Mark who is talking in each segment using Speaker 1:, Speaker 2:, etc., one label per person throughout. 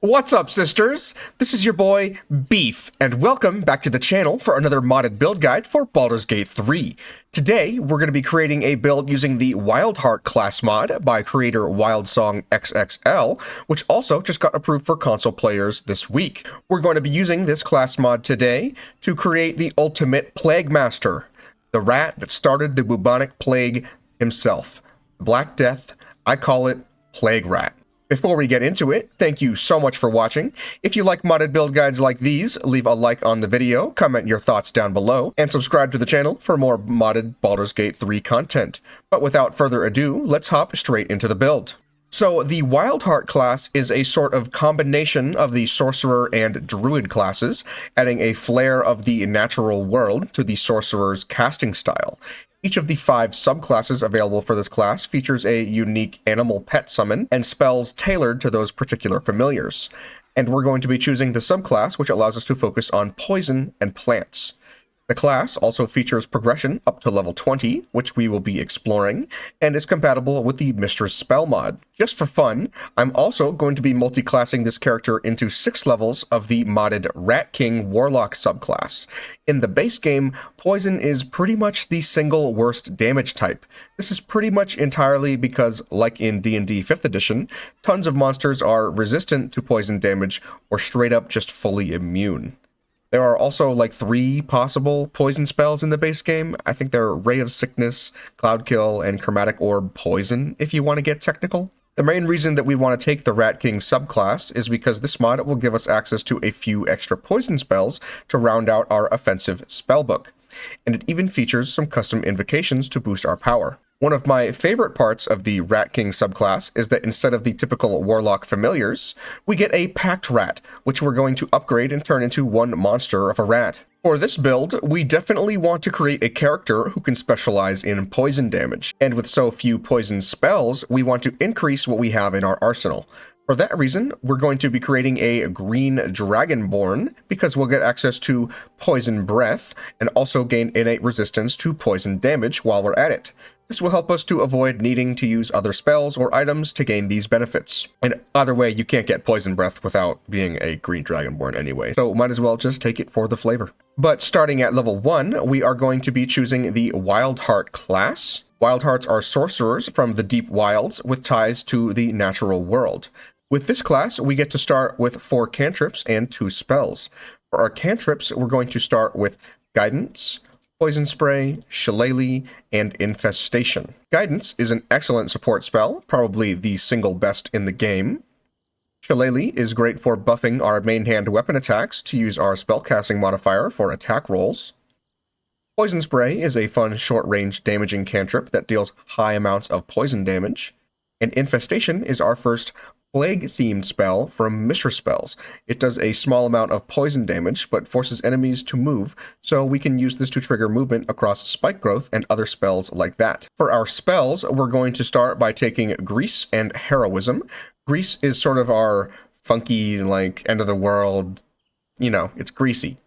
Speaker 1: What's up, sisters? This is your boy, Beef, and welcome back to the channel for another modded build guide for Baldur's Gate 3. Today, we're going to be creating a build using the Wyldheart class mod by creator Wildsong XXL, which also just got approved for console players this week. We're going to be using this class mod today to create the ultimate Plague Master, the rat that started the bubonic plague himself. Black Death, I call it Plague Rat. Before we get into it, thank you so much for watching. If you like modded build guides like these, leave a like on the video, comment your thoughts down below, and subscribe to the channel for more modded Baldur's Gate 3 content. But without further ado, let's hop straight into the build. So the Wyldheart class is a sort of combination of the sorcerer and druid classes, adding a flair of the natural world to the sorcerer's casting style. Each of the 5 subclasses available for this class features a unique animal pet summon and spells tailored to those particular familiars. And we're going to be choosing the subclass which allows us to focus on poison and plants. The class also features progression up to level 20, which we will be exploring, and is compatible with the Mistress spell mod. Just for fun, I'm also going to be multi-classing this character into 6 levels of the modded Rat King Warlock subclass. In the base game, poison is pretty much the single worst damage type. This is pretty much entirely because, like in D&D 5th edition, tons of monsters are resistant to poison damage or straight up just fully immune. There are also like 3 possible poison spells in the base game. I think they're Ray of Sickness, Cloud Kill, and Chromatic Orb Poison, if you want to get technical. The main reason that we want to take the Rat King subclass is because this mod will give us access to a few extra poison spells to round out our offensive spellbook. And it even features some custom invocations to boost our power. One of my favorite parts of the Rat King subclass is that instead of the typical Warlock familiars, we get a Pact Rat, which we're going to upgrade and turn into one monster of a rat. For this build, we definitely want to create a character who can specialize in poison damage, and with so few poison spells, we want to increase what we have in our arsenal. For that reason, we're going to be creating a green dragonborn because we'll get access to poison breath and also gain innate resistance to poison damage while we're at it. This will help us to avoid needing to use other spells or items to gain these benefits. And either way, you can't get poison breath without being a green dragonborn anyway, so might as well just take it for the flavor. But starting at level 1, we are going to be choosing the Wyldheart class. Wyldhearts are sorcerers from the deep wilds with ties to the natural world. With this class, we get to start with 4 cantrips and 2 spells. For our cantrips, we're going to start with Guidance, Poison Spray, Shillelagh, and Infestation. Guidance is an excellent support spell, probably the single best in the game. Shillelagh is great for buffing our main hand weapon attacks to use our spellcasting modifier for attack rolls. Poison Spray is a fun short-range damaging cantrip that deals high amounts of poison damage. And Infestation is our first plague-themed spell from Mistress spells. It does a small amount of poison damage, but forces enemies to move, so we can use this to trigger movement across spike growth and other spells like that. For our spells, we're going to start by taking Grease and Heroism. Grease is sort of our funky, like, end-of-the-world, it's greasy.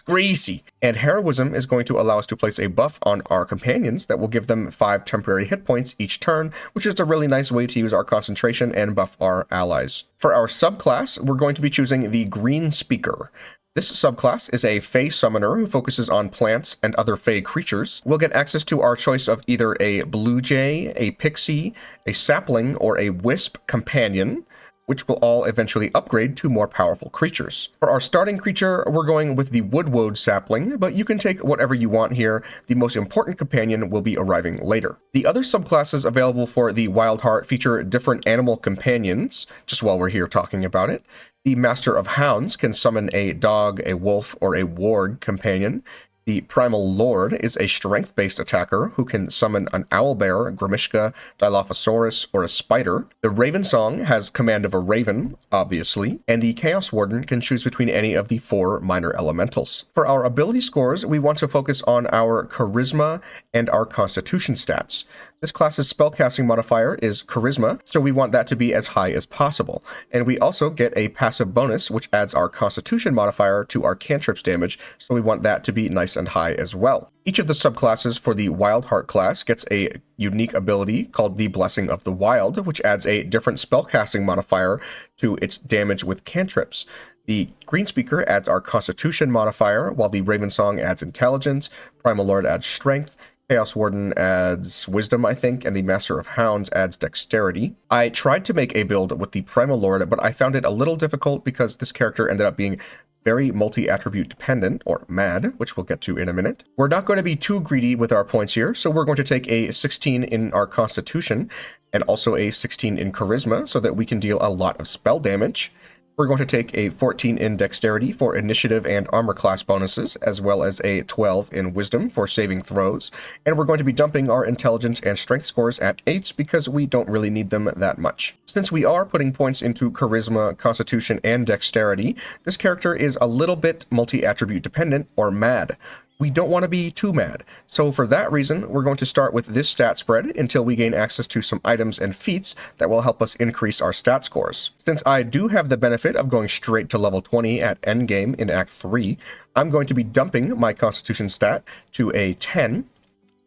Speaker 1: Greasy. And Heroism is going to allow us to place a buff on our companions that will give them 5 temporary hit points each turn, which is a really nice way to use our concentration and buff our allies. For our subclass, we're going to be choosing the Green Speaker. This subclass is a Fey summoner who focuses on plants and other Fey creatures. We'll get access to our choice of either a blue jay, a pixie, a sapling, or a wisp companion, which will all eventually upgrade to more powerful creatures. For our starting creature, we're going with the Woodwode sapling, but you can take whatever you want here. The most important companion will be arriving later. The other subclasses available for the Wyldheart feature different animal companions, just while we're here talking about it. The Master of Hounds can summon a dog, a wolf, or a warg companion. The Primal Lord is a strength-based attacker who can summon an owlbear, Grimishka, Dilophosaurus, or a spider. The Raven Song has command of a raven, obviously, and the Chaos Warden can choose between any of the 4 minor elementals. For our ability scores, we want to focus on our Charisma and our Constitution stats. This class's spellcasting modifier is Charisma, so we want that to be as high as possible. And we also get a passive bonus, which adds our Constitution modifier to our cantrips damage, so we want that to be nice and high as well. Each of the subclasses for the Wyldheart class gets a unique ability called the Blessing of the Wild, which adds a different spellcasting modifier to its damage with cantrips. The Greenspeaker adds our Constitution modifier, while the Ravensong adds Intelligence, Primal Lord adds Strength, Chaos Warden adds Wisdom, I think, and the Master of Hounds adds Dexterity. I tried to make a build with the Primal Lord, but I found it a little difficult because this character ended up being very multi-attribute dependent, or MAD, which we'll get to in a minute. We're not going to be too greedy with our points here, so we're going to take a 16 in our Constitution, and also a 16 in Charisma, so that we can deal a lot of spell damage. We're going to take a 14 in Dexterity for Initiative and Armor class bonuses, as well as a 12 in Wisdom for saving throws, and we're going to be dumping our Intelligence and Strength scores at 8s because we don't really need them that much. Since we are putting points into Charisma, Constitution, and Dexterity, this character is a little bit multi-attribute dependent, or MAD. We don't want to be too mad, so for that reason, we're going to start with this stat spread until we gain access to some items and feats that will help us increase our stat scores. Since I do have the benefit of going straight to level 20 at endgame in Act 3, I'm going to be dumping my Constitution stat to a 10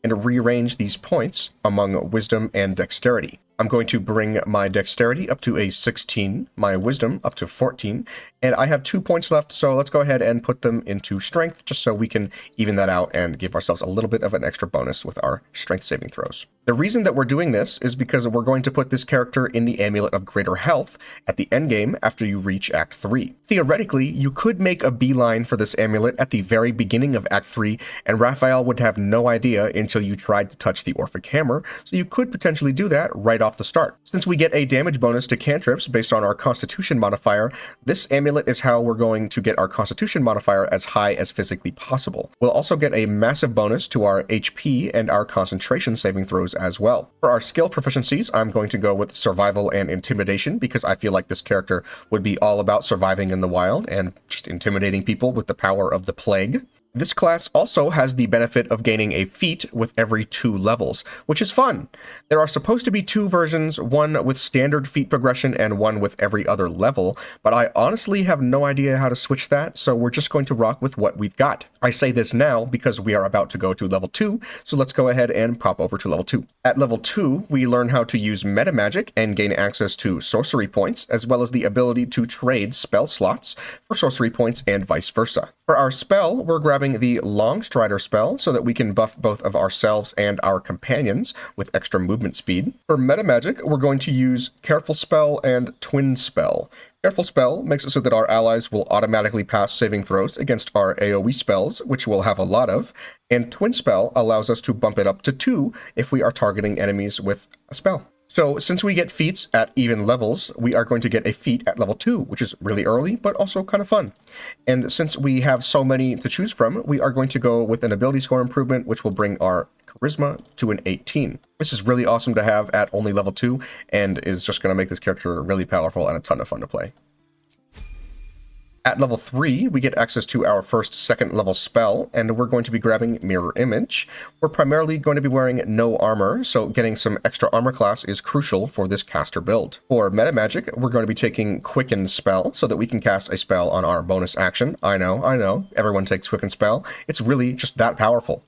Speaker 1: and rearrange these points among Wisdom and Dexterity. I'm going to bring my Dexterity up to a 16, my Wisdom up to 14, and I have 2 points left, so let's go ahead and put them into Strength, just so we can even that out and give ourselves a little bit of an extra bonus with our Strength saving throws. The reason that we're doing this is because we're going to put this character in the Amulet of Greater Health at the endgame after you reach Act 3. Theoretically, you could make a beeline for this amulet at the very beginning of Act 3, and Raphael would have no idea until you tried to touch the Orphic Hammer, so you could potentially do that right off the start. Since we get a damage bonus to cantrips based on our Constitution modifier, this amulet is how we're going to get our Constitution modifier as high as physically possible. We'll also get a massive bonus to our HP and our concentration saving throws as well. For our skill proficiencies, I'm going to go with Survival and Intimidation because I feel like this character would be all about surviving in the wild and just intimidating people with the power of the plague. This class also has the benefit of gaining a feat with every 2 levels, which is fun. There are supposed to be 2 versions, one with standard feat progression and one with every other level, but I honestly have no idea how to switch that, so we're just going to rock with what we've got. I say this now because we are about to go to level 2, so let's go ahead and pop over to level 2. At level 2, we learn how to use meta magic and gain access to sorcery points, as well as the ability to trade spell slots for sorcery points and vice versa. For our spell, we're grabbing the Long Strider spell so that we can buff both of ourselves and our companions with extra movement speed. For meta magic, we're going to use Careful Spell and Twin Spell. Careful Spell makes it so that our allies will automatically pass saving throws against our AoE spells, which we'll have a lot of, and Twin Spell allows us to bump it up to 2 if we are targeting enemies with a spell. So since we get feats at even levels, we are going to get a feat at level 2, which is really early, but also kind of fun. And since we have so many to choose from, we are going to go with an ability score improvement, which will bring our Charisma to an 18. This is really awesome to have at only level 2, and is just going to make this character really powerful and a ton of fun to play. At level 3, we get access to our first second level spell, and we're going to be grabbing Mirror Image. We're primarily going to be wearing no armor, so getting some extra armor class is crucial for this caster build. For meta magic, we're going to be taking Quicken Spell, so that we can cast a spell on our bonus action. I know, everyone takes Quicken Spell. It's really just that powerful.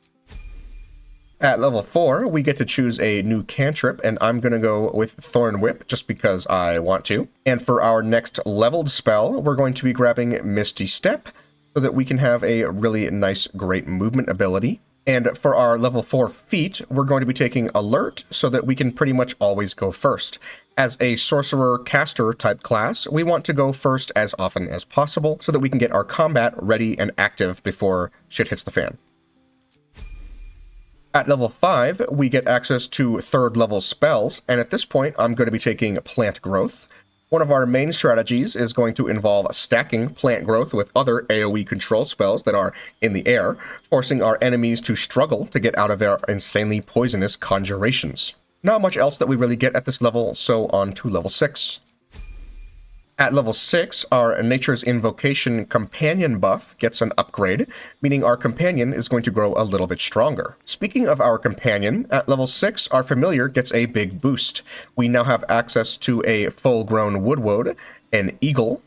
Speaker 1: At level 4, we get to choose a new cantrip, and I'm going to go with Thorn Whip just because I want to. And for our next leveled spell, we're going to be grabbing Misty Step so that we can have a really nice, great movement ability. And for our level 4 feat, we're going to be taking Alert so that we can pretty much always go first. As a sorcerer caster type class, we want to go first as often as possible so that we can get our combat ready and active before shit hits the fan. At level 5, we get access to 3rd level spells, and at this point, I'm going to be taking Plant Growth. One of our main strategies is going to involve stacking Plant Growth with other AoE control spells that are in the air, forcing our enemies to struggle to get out of their insanely poisonous conjurations. Not much else that we really get at this level, so on to level 6. At level 6, our Nature's Invocation companion buff gets an upgrade, meaning our companion is going to grow a little bit stronger. Speaking of our companion, at level 6, our familiar gets a big boost. We now have access to a full-grown Woodwoad, an Eagle,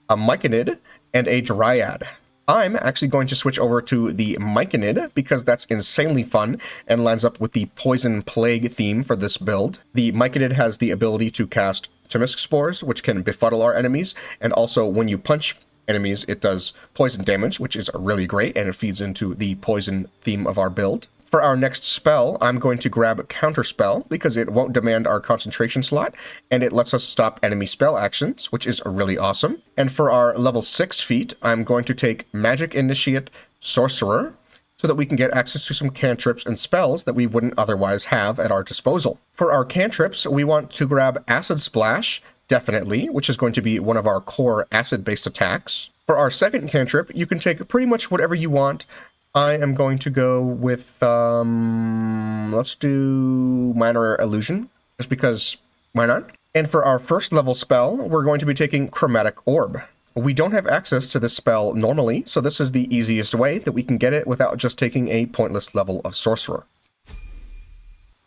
Speaker 1: a Myconid, and a Dryad. I'm actually going to switch over to the Myconid because that's insanely fun and lines up with the Poison Plague theme for this build. The Myconid has the ability to cast Timisk Spores, which can befuddle our enemies, and also when you punch enemies, it does poison damage, which is really great, and it feeds into the poison theme of our build. For our next spell, I'm going to grab Counterspell because it won't demand our concentration slot, and it lets us stop enemy spell actions, which is really awesome. And for our level 6 feat, I'm going to take Magic Initiate Sorcerer, so that we can get access to some cantrips and spells that we wouldn't otherwise have at our disposal. For our cantrips, we want to grab Acid Splash, definitely, which is going to be one of our core acid-based attacks. For our second cantrip, you can take pretty much whatever you want. I am going to go with, let's do Minor Illusion, just because, why not? And for our first level spell, we're going to be taking Chromatic Orb. We don't have access to this spell normally, so this is the easiest way that we can get it without just taking a pointless level of Sorcerer.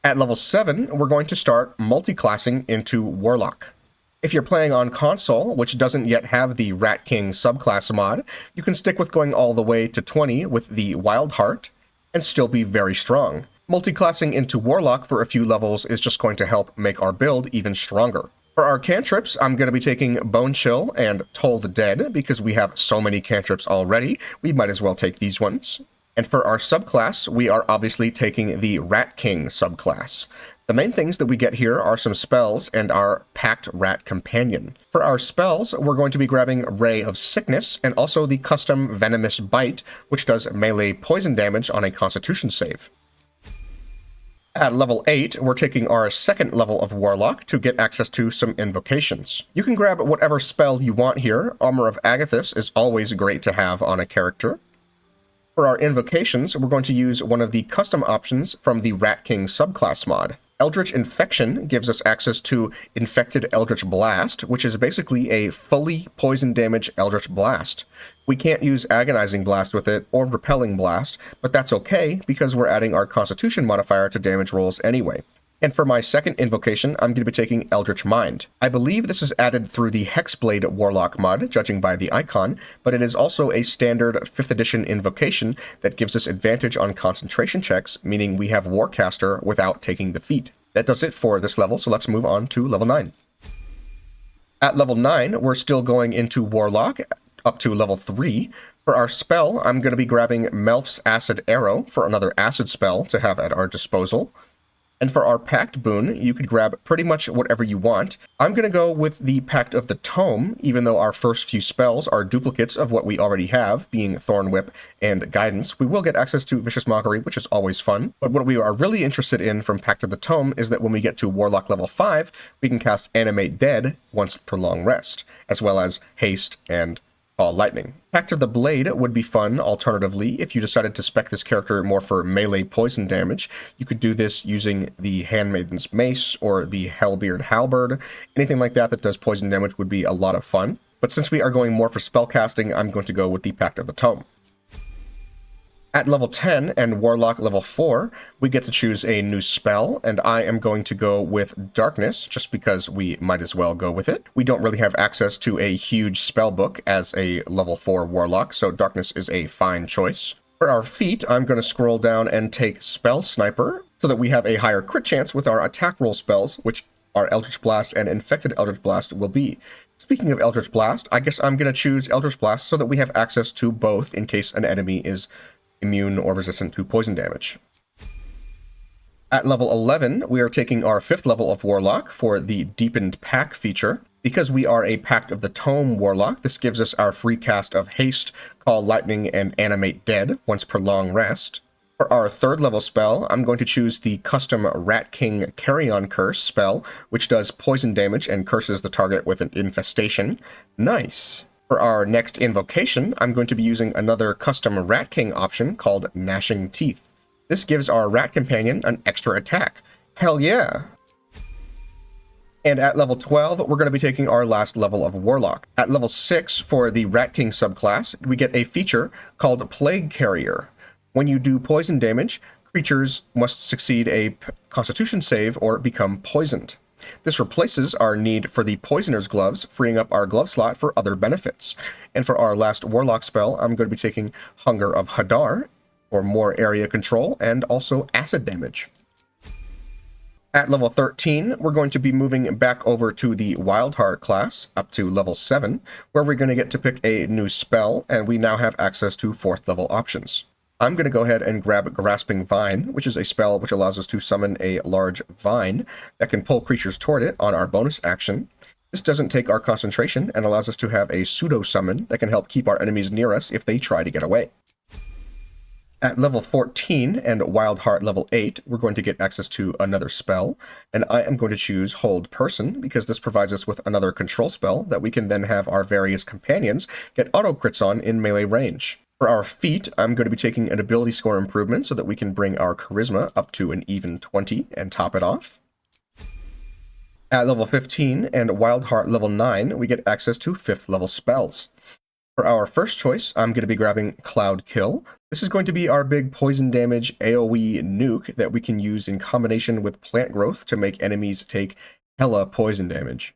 Speaker 1: At level 7, we're going to start multi-classing into Warlock. If you're playing on console, which doesn't yet have the Rat King subclass mod, you can stick with going all the way to 20 with the Wyldheart and still be very strong. Multi-classing into Warlock for a few levels is just going to help make our build even stronger. For our cantrips, I'm going to be taking Bone Chill and Toll the Dead because we have so many cantrips already, we might as well take these ones. And for our subclass, we are obviously taking the Rat King subclass. The main things that we get here are some spells and our Packed Rat Companion. For our spells, we're going to be grabbing Ray of Sickness and also the custom Venomous Bite, which does melee poison damage on a Constitution save. At level 8, we're taking our second level of Warlock to get access to some invocations. You can grab whatever spell you want here. Armor of Agathis is always great to have on a character. For our invocations, we're going to use one of the custom options from the Rat King subclass mod. Eldritch Infection gives us access to Infected Eldritch Blast, which is basically a fully poison damage Eldritch Blast. We can't use Agonizing Blast with it or Repelling Blast, but that's okay because we're adding our Constitution modifier to damage rolls anyway. And for my second invocation, I'm going to be taking Eldritch Mind. I believe this is added through the Hexblade Warlock mod, judging by the icon, but it is also a standard 5th edition invocation that gives us advantage on concentration checks, meaning we have Warcaster without taking the feat. That does it for this level, so let's move on to level 9. At level 9, we're still going into Warlock, up to level 3. For our spell, I'm going to be grabbing Melf's Acid Arrow for another acid spell to have at our disposal. And for our Pact boon, you could grab pretty much whatever you want. I'm going to go with the Pact of the Tome, even though our first few spells are duplicates of what we already have, being Thorn Whip and Guidance. We will get access to Vicious Mockery, which is always fun. But what we are really interested in from Pact of the Tome is that when we get to Warlock level 5, we can cast Animate Dead once per long rest, as well as Haste and Ball Lightning. Pact of the Blade would be fun, alternatively, if you decided to spec this character more for melee poison damage. You could do this using the Handmaiden's Mace or the Hellbeard Halberd. Anything like that that does poison damage would be a lot of fun. But since we are going more for spellcasting, I'm going to go with the Pact of the Tome. At level 10 and Warlock level 4, we get to choose a new spell, and I am going to go with Darkness, just because we might as well go with it. We don't really have access to a huge spell book as a level 4 Warlock, so Darkness is a fine choice. For our feat, I'm going to scroll down and take Spell Sniper, so that we have a higher crit chance with our attack roll spells, which our Eldritch Blast and Infected Eldritch Blast will be. Speaking of Eldritch Blast, I guess I'm going to choose Eldritch Blast so that we have access to both in case an enemy is immune or resistant to poison damage. At level 11, we are taking our 5th level of Warlock for the Deepened Pack feature. Because we are a Pact of the Tome Warlock, this gives us our free cast of Haste, Call Lightning, and Animate Dead once per long rest. For our 3rd level spell, I'm going to choose the custom Rat King Carrion Curse spell, which does poison damage and curses the target with an infestation. Nice! For our next invocation, I'm going to be using another custom Rat King option called Gnashing Teeth. This gives our Rat Companion an extra attack. Hell yeah! And at level 12, we're going to be taking our last level of Warlock. At level 6, for the Rat King subclass, we get a feature called Plague Carrier. When you do poison damage, creatures must succeed a Constitution save or become poisoned. This replaces our need for the Poisoner's Gloves, freeing up our glove slot for other benefits. And for our last Warlock spell, I'm going to be taking Hunger of Hadar, for more area control, and also acid damage. At level 13, we're going to be moving back over to the Wyldheart class, up to level 7, where we're going to get to pick a new spell, and we now have access to 4th level options. I'm going to go ahead and grab Grasping Vine, which is a spell which allows us to summon a large vine that can pull creatures toward it on our bonus action. This doesn't take our concentration and allows us to have a pseudo-summon that can help keep our enemies near us if they try to get away. At level 14 and Wyldheart level 8, we're going to get access to another spell, and I am going to choose Hold Person because this provides us with another control spell that we can then have our various companions get auto crits on in melee range. For our feat, I'm going to be taking an ability score improvement so that we can bring our charisma up to an even 20 and top it off. At level 15 and Wyldheart level 9, we get access to 5th level spells. For our first choice, I'm going to be grabbing Cloud Kill. This is going to be our big poison damage AoE nuke that we can use in combination with plant growth to make enemies take hella poison damage.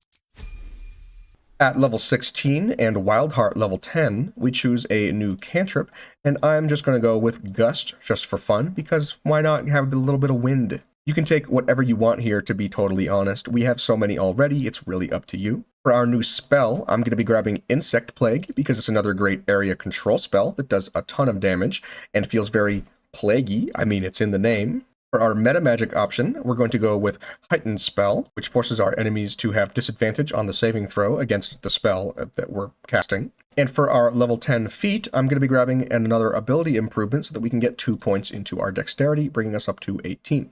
Speaker 1: At level 16 and Wyldheart level 10, we choose a new cantrip, and I'm just going to go with Gust just for fun, because why not have a little bit of wind? You can take whatever you want here, to be totally honest. We have so many already, it's really up to you. For our new spell, I'm going to be grabbing Insect Plague because it's another great area control spell that does a ton of damage and feels very plaguey. I mean, it's in the name. For our meta magic option, we're going to go with Heightened Spell, which forces our enemies to have disadvantage on the saving throw against the spell that we're casting. And for our level 10 feat, I'm going to be grabbing another ability improvement so that we can get 2 points into our dexterity, bringing us up to 18.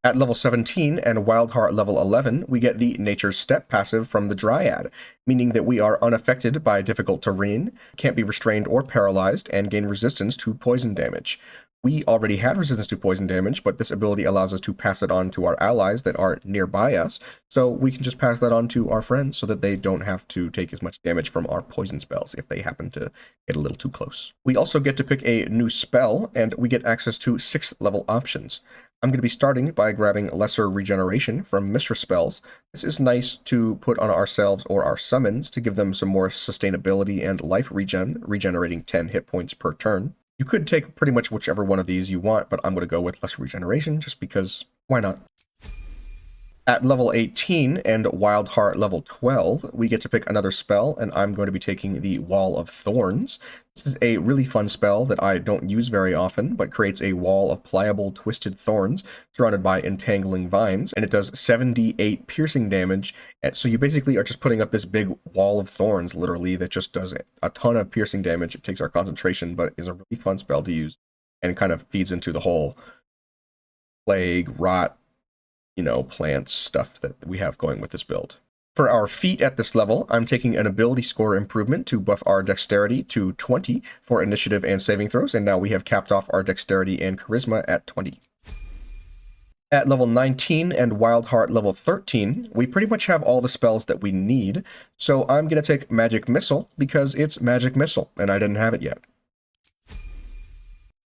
Speaker 1: At level 17 and Wyldheart level 11, we get the Nature's Step passive from the Dryad, meaning that we are unaffected by difficult terrain, can't be restrained or paralyzed, and gain resistance to poison damage. We already had resistance to poison damage, but this ability allows us to pass it on to our allies that are nearby us, so we can just pass that on to our friends so that they don't have to take as much damage from our poison spells if they happen to get a little too close. We also get to pick a new spell, and we get access to 6th level options. I'm going to be starting by grabbing Lesser Regeneration from Mistress Spells. This is nice to put on ourselves or our summons to give them some more sustainability and life regen, regenerating 10 hit points per turn. You could take pretty much whichever one of these you want, but I'm going to go with Lesser Regeneration just because, why not? At level 18 and Wyldheart level 12, we get to pick another spell, and I'm going to be taking the Wall of Thorns. This is a really fun spell that I don't use very often, but creates a wall of pliable, twisted thorns surrounded by entangling vines, and it does 7d8 piercing damage. And so you basically are just putting up this big wall of thorns, literally, that just does a ton of piercing damage. It takes our concentration, but is a really fun spell to use, and kind of feeds into the whole plague, rot, plants stuff that we have going with this build. For our feat at this level, I'm taking an ability score improvement to buff our dexterity to 20 for initiative and saving throws, and now we have capped off our dexterity and charisma at 20. At level 19 and Wyldheart level 13, we pretty much have all the spells that we need, so I'm going to take Magic Missile because it's Magic Missile, and I didn't have it yet.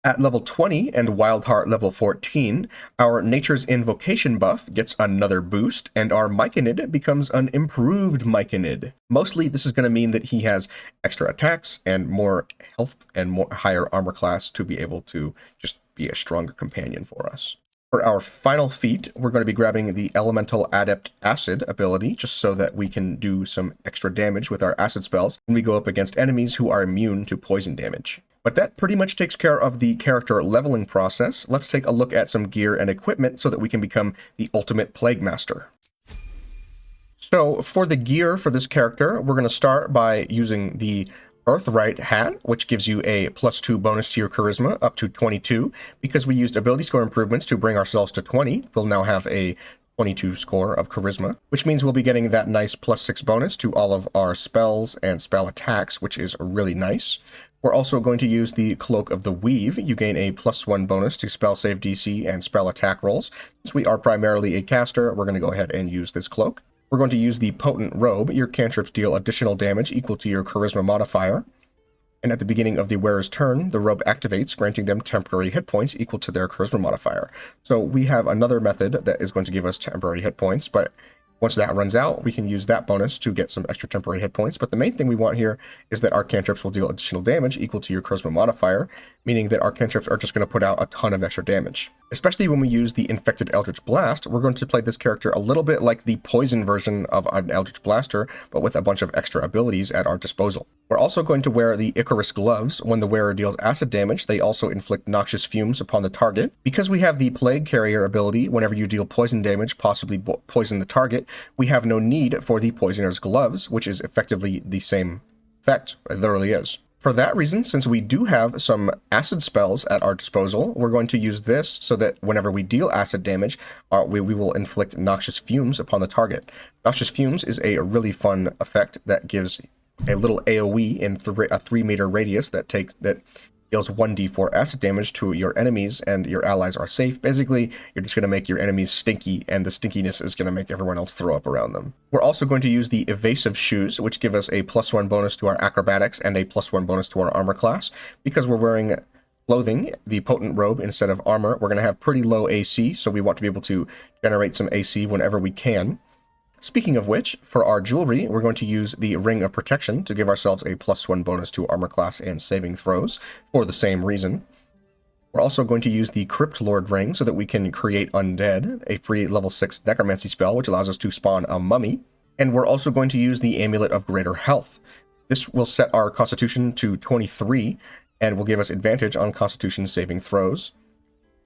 Speaker 1: At level 20 and Wyldheart level 14, our Nature's Invocation buff gets another boost, and our Myconid becomes an improved Myconid. Mostly, this is going to mean that he has extra attacks and more health and more higher armor class to be able to just be a stronger companion for us. For our final feat, we're going to be grabbing the Elemental Adept Acid ability, just so that we can do some extra damage with our acid spells when we go up against enemies who are immune to poison damage. But that pretty much takes care of the character leveling process. Let's take a look at some gear and equipment so that we can become the ultimate Plague Master. So for the gear for this character, we're going to start by using the Earthright hat, which gives you a +2 bonus to your charisma up to 22. Because we used ability score improvements to bring ourselves to 20, we'll now have a 22 score of charisma, which means we'll be getting that nice +6 bonus to all of our spells and spell attacks, which is really nice. We're also going to use the Cloak of the Weave. You gain a +1 bonus to spell save DC and spell attack rolls. Since we are primarily a caster, we're going to go ahead and use this cloak. We're going to use the Potent Robe. Your cantrips deal additional damage equal to your charisma modifier. And at the beginning of the wearer's turn, the robe activates, granting them temporary hit points equal to their charisma modifier. So we have another method that is going to give us temporary hit points, but once that runs out, we can use that bonus to get some extra temporary hit points. But the main thing we want here is that our cantrips will deal additional damage equal to your charisma modifier, meaning that our cantrips are just going to put out a ton of extra damage. Especially when we use the Infected Eldritch Blast, we're going to play this character a little bit like the poison version of an Eldritch Blaster, but with a bunch of extra abilities at our disposal. We're also going to wear the Icarus Gloves. When the wearer deals acid damage, they also inflict noxious fumes upon the target. Because we have the Plague Carrier ability, whenever you deal poison damage, possibly poison the target, we have no need for the Poisoner's Gloves, which is effectively the same effect. It literally is. For that reason, since we do have some acid spells at our disposal, we're going to use this so that whenever we deal acid damage, we will inflict noxious fumes upon the target. Noxious fumes is a really fun effect that gives a little AoE in a 3-meter radius that deals 1d4 acid damage to your enemies, and your allies are safe. Basically, you're just going to make your enemies stinky, and the stinkiness is going to make everyone else throw up around them. We're also going to use the Evasive Shoes, which give us a +1 bonus to our acrobatics and a +1 bonus to our armor class. Because we're wearing clothing, the potent robe, instead of armor, we're going to have pretty low AC, so we want to be able to generate some AC whenever we can. Speaking of which, for our jewelry, we're going to use the Ring of Protection to give ourselves a +1 bonus to armor class and saving throws for the same reason. We're also going to use the Crypt Lord Ring so that we can create Undead, a free level 6 necromancy spell which allows us to spawn a mummy. And we're also going to use the Amulet of Greater Health. This will set our Constitution to 23 and will give us advantage on Constitution saving throws,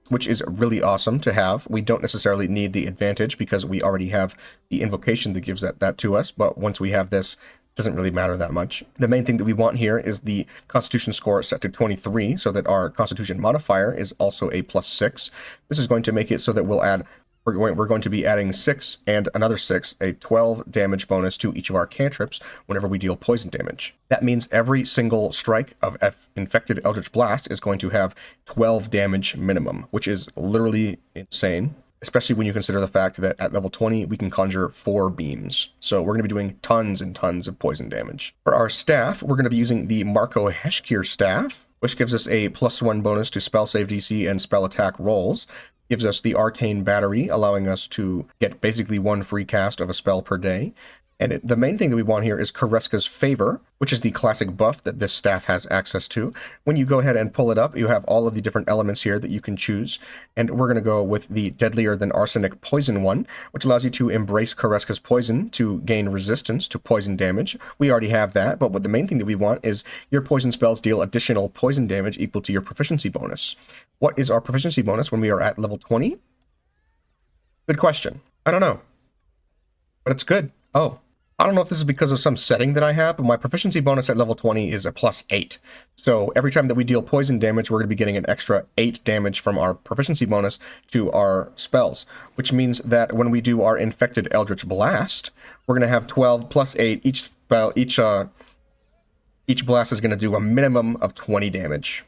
Speaker 1: which is really awesome to have. We don't necessarily need the advantage because we already have the invocation that gives that to us, but once we have this, it doesn't really matter that much. The main thing that we want here is the Constitution score set to 23 so that our Constitution modifier is also a +6. This is going to make it so that we're going to be adding 6 and another 6, a 12 damage bonus to each of our cantrips whenever we deal poison damage. That means every single strike of Infected Eldritch Blast is going to have 12 damage minimum, which is literally insane, especially when you consider the fact that at level 20 we can conjure 4 beams. So we're going to be doing tons and tons of poison damage. For our staff, we're going to be using the Marco Heshkir staff, which gives us a +1 bonus to spell save DC and spell attack rolls. Gives us the Arcane Battery, allowing us to get basically 1 free cast of a spell per day. And the main thing that we want here is Kareska's Favor, which is the classic buff that this staff has access to. When you go ahead and pull it up, you have all of the different elements here that you can choose. And we're going to go with the Deadlier Than Arsenic Poison one, which allows you to embrace Kareska's Poison to gain resistance to poison damage. We already have that, but what the main thing that we want is your poison spells deal additional poison damage equal to your proficiency bonus. What is our proficiency bonus when we are at level 20? Good question. I don't know. But it's good. Oh. I don't know if this is because of some setting that I have, but my proficiency bonus at level 20 is a +8. So every time that we deal poison damage, we're going to be getting an extra 8 damage from our proficiency bonus to our spells, which means that when we do our Infected Eldritch Blast, we're going to have 12 + 8. Each blast is going to do a minimum of 20 damage.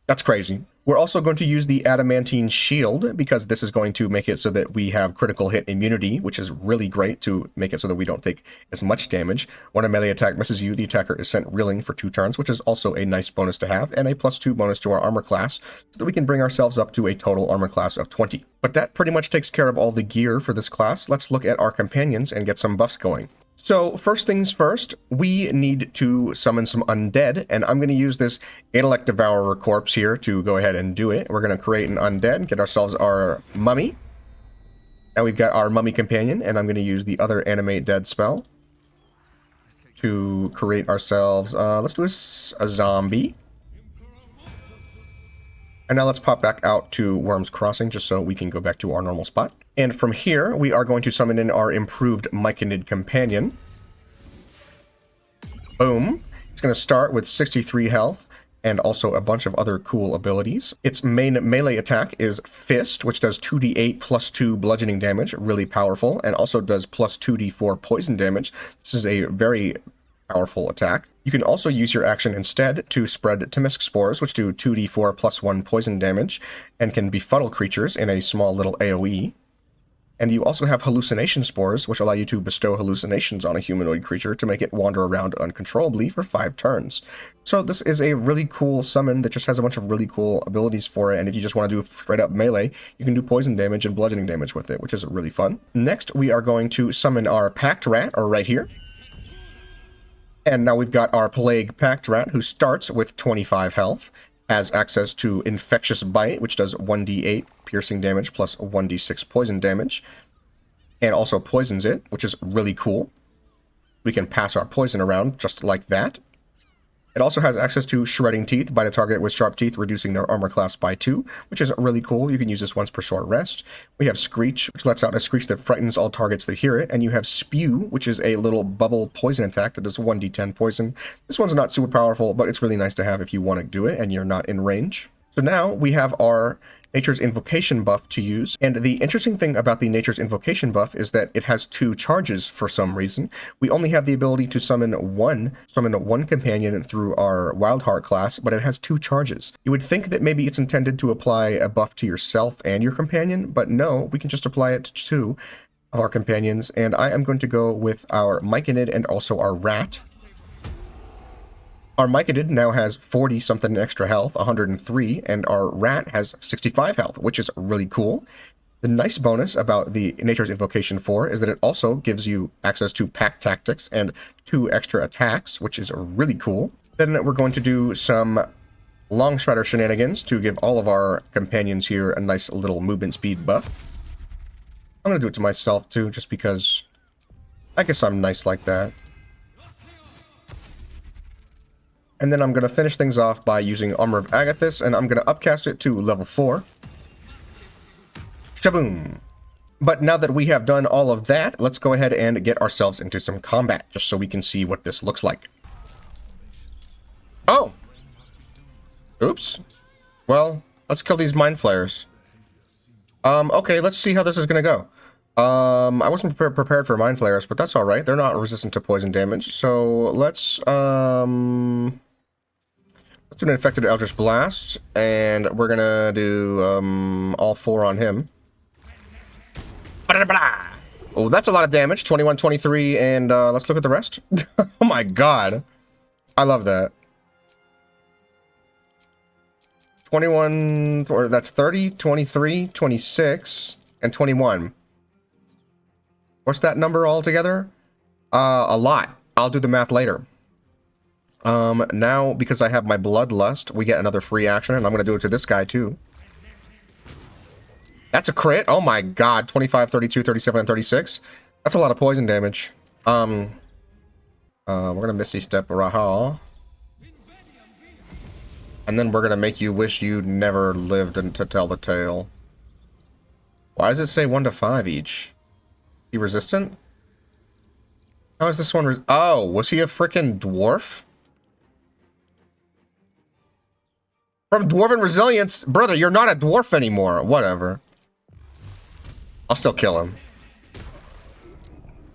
Speaker 1: That's crazy. We're also going to use the Adamantine Shield because this is going to make it so that we have critical hit immunity, which is really great to make it so that we don't take as much damage. When a melee attack misses you, the attacker is sent reeling for 2 turns, which is also a nice bonus to have, and a +2 bonus to our armor class so that we can bring ourselves up to a total armor class of 20. But that pretty much takes care of all the gear for this class. Let's look at our companions and get some buffs going. So first things first, we need to summon some undead, and I'm going to use this Intellect Devourer corpse here to go ahead and do it. We're going to create an undead, get ourselves our mummy. Now we've got our mummy companion, and I'm going to use the other Animate Dead spell to create ourselves, let's do a zombie. And now let's pop back out to Worm's Crossing just so we can go back to our normal spot. And from here, we are going to summon in our improved Myconid companion. Boom. It's going to start with 63 health and also a bunch of other cool abilities. Its main melee attack is Fist, which does 2d8 +2 bludgeoning damage, really powerful, and also does +2d4 poison damage. This is a very powerful attack. You can also use your action instead to spread Timisk Spores, which do 2d4 +1 poison damage, and can befuddle creatures in a small little AoE. And you also have hallucination spores, which allow you to bestow hallucinations on a humanoid creature to make it wander around uncontrollably for 5 turns. So this is a really cool summon that just has a bunch of really cool abilities for it, and if you just want to do straight up melee, you can do poison damage and bludgeoning damage with it, which is really fun. Next, we are going to summon our Pact Rat, or right here. And now we've got our Plague Pact Rat, who starts with 25 health, has access to Infectious Bite, which does 1d8 piercing damage plus 1d6 poison damage, and also poisons it, which is really cool. We can pass our poison around just like that. It also has access to Shredding Teeth, bite a target with sharp teeth, reducing their armor class by 2, which is really cool. You can use this once per short rest. We have Screech, which lets out a screech that frightens all targets that hear it, and you have Spew, which is a little bubble poison attack that does 1d10 poison. This one's not super powerful, but it's really nice to have if you want to do it and you're not in range. So now we have our Nature's Invocation buff to use, and the interesting thing about the Nature's Invocation buff is that it has 2 charges for some reason. We only have the ability to summon one companion through our Wyldheart class, but it has 2 charges. You would think that maybe it's intended to apply a buff to yourself and your companion, but no, we can just apply it to 2 of our companions, and I am going to go with our Myconid and also our Rat. Our Myconid now has 40-something extra health, 103, and our Rat has 65 health, which is really cool. The nice bonus about the Nature's Invocation 4 is that it also gives you access to Pack Tactics and 2 extra attacks, which is really cool. Then we're going to do some Long Strider shenanigans to give all of our companions here a nice little movement speed buff. I'm going to do it to myself too, just because I guess I'm nice like that. And then I'm going to finish things off by using Armor of Agathis, and I'm going to upcast it to level 4. Shaboom! But now that we have done all of that, let's go ahead and get ourselves into some combat, just so we can see what this looks like. Oh! Oops. Well, let's kill these Mind Flayers. Okay, let's see how this is going to go. I wasn't prepared for Mind Flayers, but that's alright. They're not resistant to poison damage, so let's do an Infected Eldritch Blast, and we're gonna do all 4 on him. Oh, that's a lot of damage. 21, 23, and let's look at the rest. Oh my god. I love that. 21, or that's 30, 23, 26, and 21. What's that number altogether? A lot. I'll do the math later. Now, because I have my Bloodlust, we get another free action, and I'm going to do it to this guy, too. That's a crit? Oh my god. 25, 32, 37, and 36. That's a lot of poison damage. We're going to Misty Step Rahal. And then we're going to make you wish you never lived to tell the tale. Why does it say 1 to 5 each? He resistant? How is this one? Oh, was he a frickin' dwarf? From Dwarven Resilience? Brother, you're not a dwarf anymore. Whatever. I'll still kill him.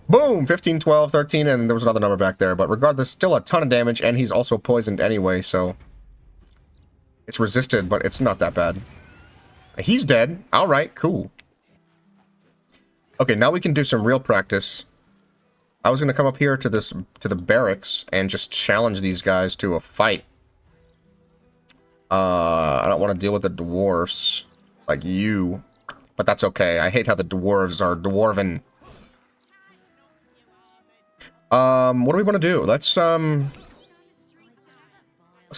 Speaker 1: Boom! 15, 12, 13, and there was another number back there. But regardless, still a ton of damage, and he's also poisoned anyway, so... It's resisted, but it's not that bad. He's dead. Alright, cool. Okay, now we can do some real practice. I was going to come up here to the barracks and just challenge these guys to a fight. I don't want to deal with the dwarves like you, but that's okay. I hate how the dwarves are dwarven. What do we want to do? Let's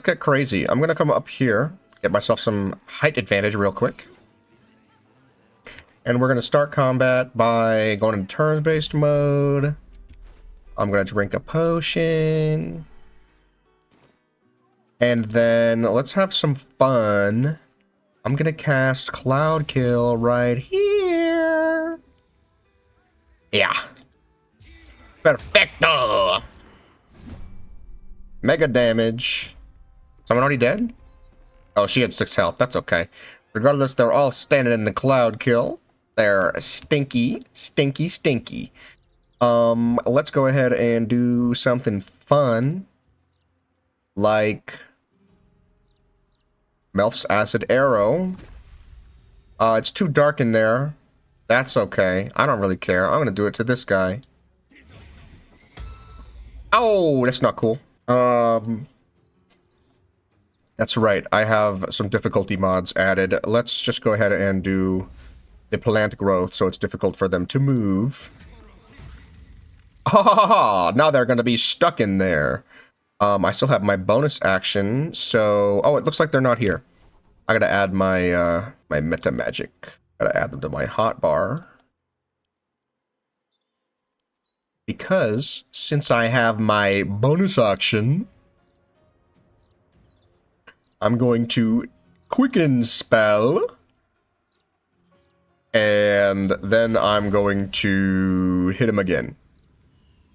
Speaker 1: get crazy. I'm going to come up here, get myself some height advantage real quick. And we're going to start combat by going into turns-based mode. I'm going to drink a potion. And then let's have some fun. I'm going to cast Cloud Kill right here. Yeah. Perfecto. Mega damage. Someone already dead? Oh, she had 6 health. That's okay. Regardless, they're all standing in the Cloud Kill. They're stinky, stinky, stinky. Let's go ahead and do something fun. Like Melf's Acid Arrow. It's too dark in there. That's okay. I don't really care. I'm gonna do it to this guy. Oh, that's not cool. That's right. I have some difficulty mods added. Let's just go ahead and do the plant growth so it's difficult for them to move. Ha ha ha ha! Now they're gonna be stuck in there. I still have my bonus action, so... Oh, it looks like they're not here. I gotta add my, my meta magic. Gotta add them to my hotbar. Because, since I have my bonus action, I'm going to quicken spell. And then I'm going to hit him again.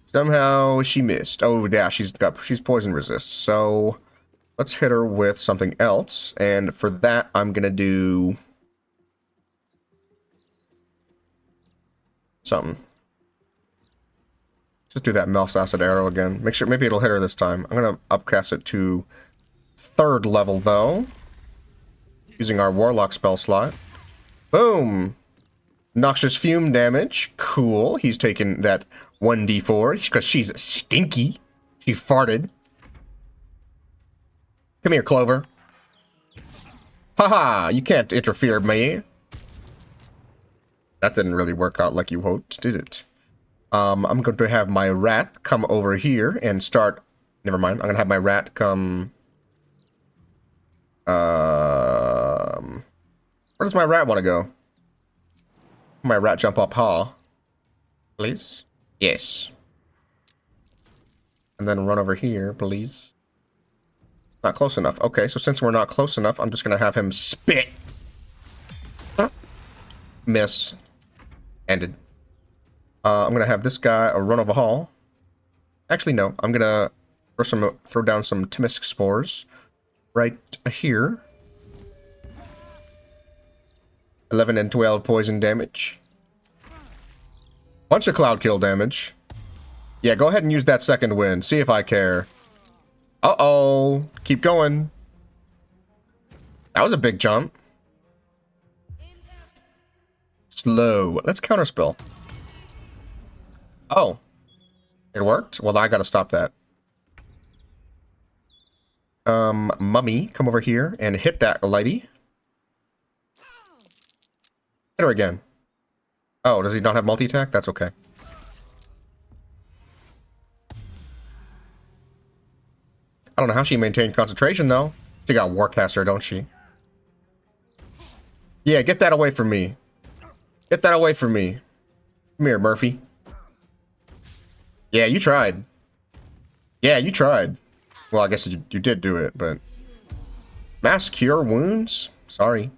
Speaker 1: Somehow she missed. Oh yeah, she's poison resist. So let's hit her with something else. And for that, I'm gonna do something. Just do that Mel's Acid Arrow again. Make sure maybe it'll hit her this time. I'm gonna upcast it to 3rd level though, using our Warlock spell slot. Boom! Noxious fume damage. Cool. He's taken that 1d4 because she's stinky. She farted. Come here, Clover. Haha, you can't interfere, me. That didn't really work out like you hoped, did it? I'm going to have my rat come over here and start... Never mind, I'm going to have my rat come... Where does my rat want to go? My rat jump up hall. Please? Yes. And then run over here, please. Not close enough. Okay, so since we're not close enough, I'm just going to have him spit. Miss. Ended. I'm going to have this guy run over hall. Actually, no. I'm going to throw down some Timisk spores right here. 11 and 12 poison damage. Bunch of cloud kill damage. Yeah, go ahead and use that second wind. See if I care. Uh-oh. Keep going. That was a big jump. Slow. Let's counterspell. Oh. It worked? Well, I gotta stop that. Mummy, come over here and hit that lady. Hit her again. Oh, does he not have multi-attack? That's okay. I don't know how she maintained concentration, though. She got Warcaster, don't she? Yeah, get that away from me. Get that away from me. Come here, Murphy. Yeah, you tried. Yeah, you tried. Well, I guess you did do it, but... Mass Cure Wounds? Sorry.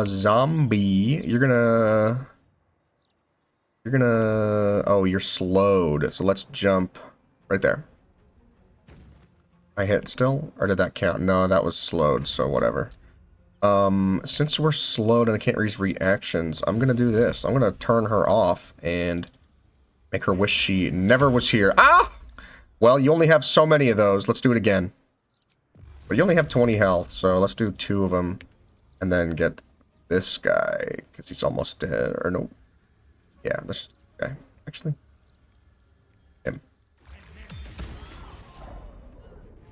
Speaker 1: Zombie. You're gonna... Oh, you're slowed. So let's jump right there. I hit still? Or did that count? No, that was slowed, so whatever. Since we're slowed and I can't use reactions, I'm gonna do this. I'm gonna turn her off and make her wish she never was here. Ah! Well, you only have so many of those. Let's do it again. But you only have 20 health, so let's do 2 of them. And then get this guy, because he's almost dead. Or no. Yeah, let's just... Okay, actually. Him.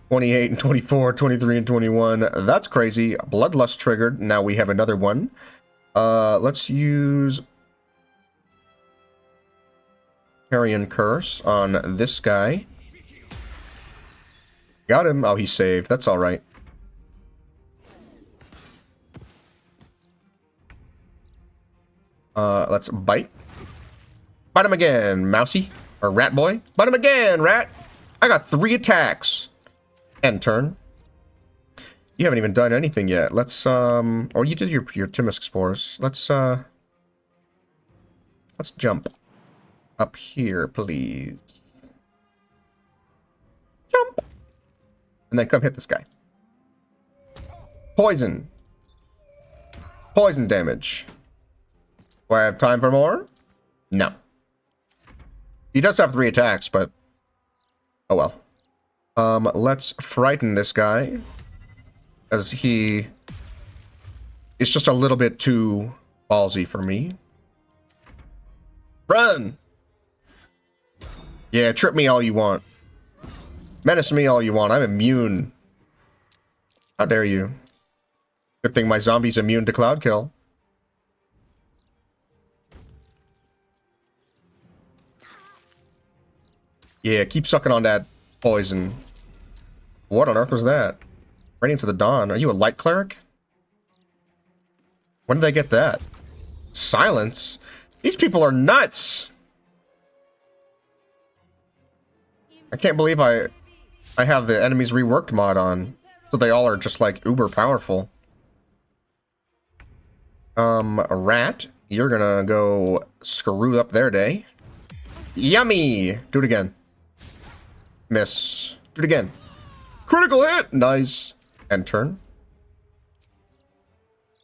Speaker 1: 28 and 24, 23 and 21. That's crazy. Bloodlust triggered. Now we have another one. Let's use... Carrion Curse on this guy. Got him. Oh, he saved. That's alright. Let's bite. Bite him again, mousy. Or rat boy. Bite him again, rat. I got 3 attacks. End turn. You haven't even done anything yet. Let's, or you did your Timisk spores. Let's jump up here, please. Jump. And then come hit this guy. Poison. Poison damage. Do I have time for more? No. He does have 3 attacks, but... Oh well. Let's frighten this guy. As he It's just a little bit too ballsy for me. Run! Yeah, trip me all you want. Menace me all you want. I'm immune. How dare you? Good thing my zombie's immune to cloud kill. Yeah, keep sucking on that poison. What on earth was that? Right into the dawn. Are you a light cleric? When did they get that? Silence? These people are nuts! I can't believe I have the enemies reworked mod on. So they all are just like uber powerful. A rat, you're gonna go screw up their day. Yummy! Do it again. Miss. Do it again. Critical hit! Nice. And turn.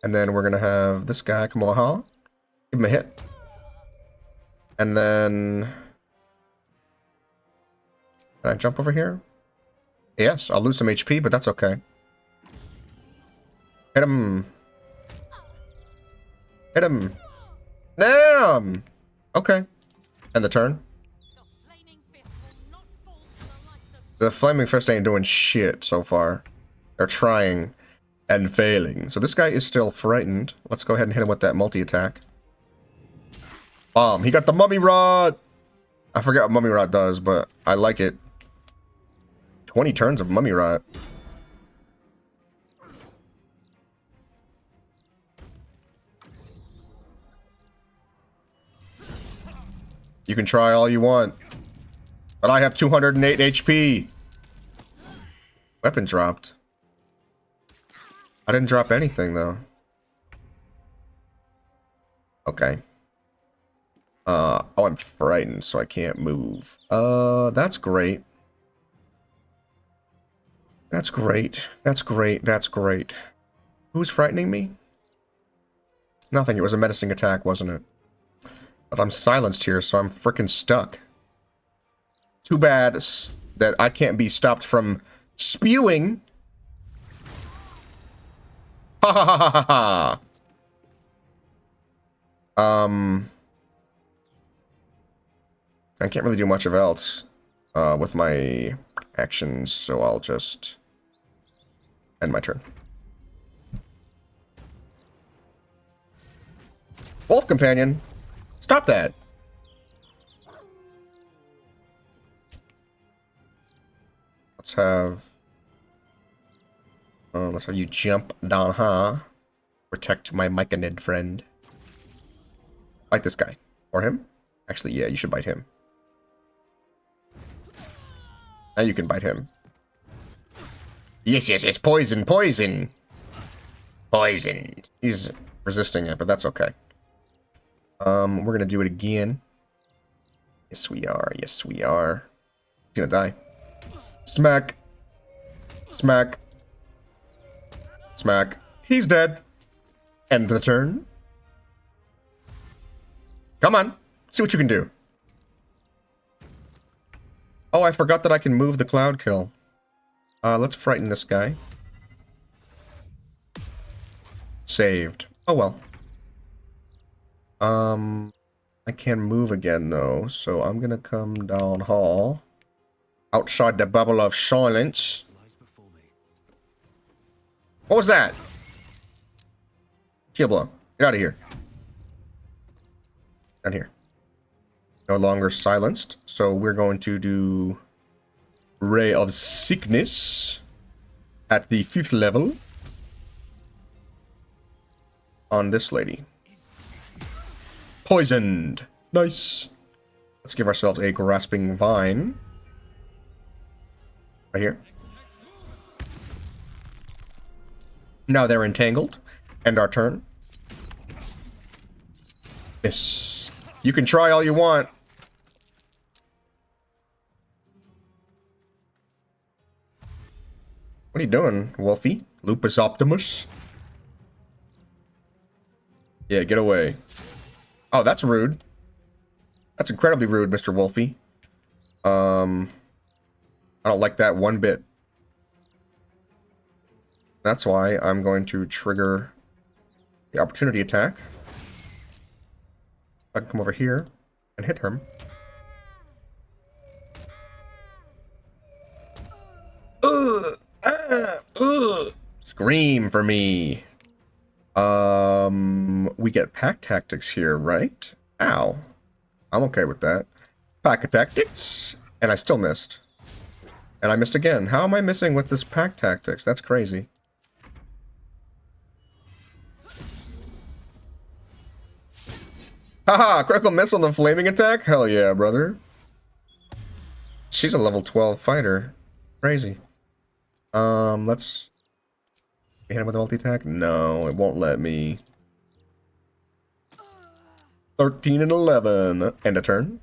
Speaker 1: And then we're gonna have this guy come over. Give him a hit. And then... Can I jump over here? Yes, I'll lose some HP, but that's okay. Hit him. Hit him. Damn! Okay. And the turn. The Flaming Fist ain't doing shit so far. They're trying and failing. So this guy is still frightened. Let's go ahead and hit him with that multi-attack. Bomb. He got the Mummy Rod! I forget what Mummy Rod does, but I like it. 20 turns of Mummy Rod. You can try all you want. But I have 208 HP. Weapon dropped. I didn't drop anything, though. Okay. Oh, I'm frightened, so I can't move. That's great. That's great. That's great. That's great. Who's frightening me? Nothing. It was a menacing attack, wasn't it? But I'm silenced here, so I'm freaking stuck. Too bad that I can't be stopped from spewing. Ha ha ha ha ha. I can't really do much of else with my actions, so I'll just end my turn. Wolf Companion, stop that. Let's have you jump down, huh? Protect my Myconid friend. Bite this guy. Or him? Actually, yeah, you should bite him. Now you can bite him. Yes, yes, yes, poison, poison! Poisoned. He's resisting it, but that's okay. We're gonna do it again. Yes, we are. Yes, we are. He's gonna die. Smack. Smack. Smack. He's dead. End the turn. Come on. See what you can do. Oh, I forgot that I can move the cloud kill. Let's frighten this guy. Saved. Oh well. I can move again though, so I'm gonna come down hall. Outside the bubble of silence. What was that? Shield blow. Get out of here. Down here. No longer silenced, so we're going to do Ray of Sickness at the 5th level on this lady. Poisoned. Nice. Let's give ourselves a Grasping Vine. Right here. Now they're entangled. End our turn. Miss. You can try all you want. What are you doing, Wolfie? Lupus Optimus? Yeah, get away. Oh, that's rude. That's incredibly rude, Mr. Wolfie. I don't like that one bit. That's why I'm going to trigger the opportunity attack. I can come over here and hit him. Scream for me. We get pack tactics here, right? Ow. I'm okay with that. Pack tactics, and I still missed. And I missed again. How am I missing with this pack tactics? That's crazy. Haha, critical miss on the flaming attack? Hell yeah, brother. She's a level 12 fighter. Crazy. Let's hit him with a multi-attack? No, it won't let me. 13 and 11. End of turn.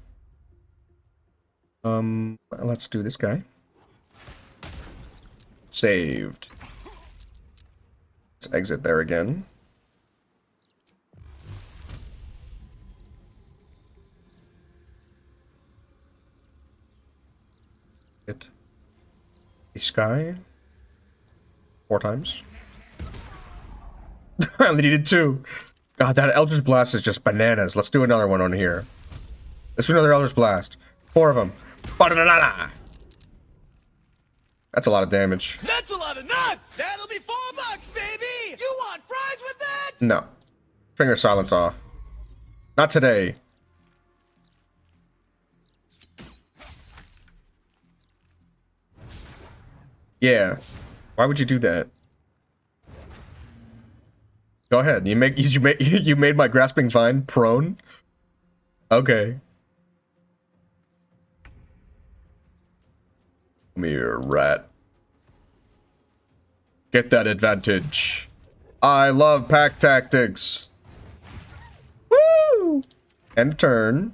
Speaker 1: Let's do this guy. Saved. Let's exit there again. Hit the sky 4 times. I only needed 2. God, that Eldritch Blast is just bananas. Let's do another one on here. Let's do another Eldritch Blast. 4 of them. Ba-da-da-da-da. That's a lot of damage.
Speaker 2: That's a lot of nuts! That'll be $4, baby! You want fries with that?
Speaker 1: No. Turn your silence off. Not today. Yeah. Why would you do that? Go ahead. You made my grasping vine prone? Okay. Come here, rat. Get that advantage. I love pack tactics. Woo! End turn.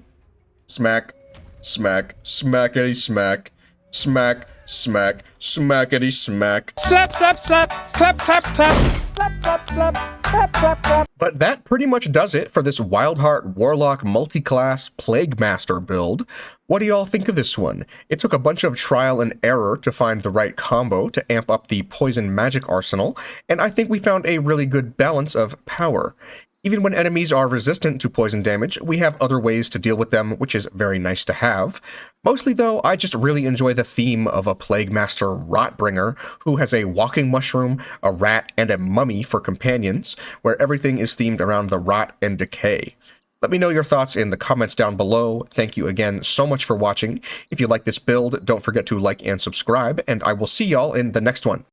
Speaker 1: Smack, smack, smackety smack, smack, smack, smackety smack.
Speaker 3: Slap, slap, slap, clap, clap, clap, slap, slap, slap, clap, clap, clap.
Speaker 1: But that pretty much does it for this Wyldheart Warlock multi-class Plague Master build. What do y'all think of this one? It took a bunch of trial and error to find the right combo to amp up the poison magic arsenal, and I think we found a really good balance of power. Even when enemies are resistant to poison damage, we have other ways to deal with them, which is very nice to have. Mostly though, I just really enjoy the theme of a Plague Master Rotbringer, who has a walking mushroom, a rat, and a mummy for companions, where everything is themed around the rot and decay. Let me know your thoughts in the comments down below. Thank you again so much for watching. If you like this build, don't forget to like and subscribe, and I will see y'all in the next one.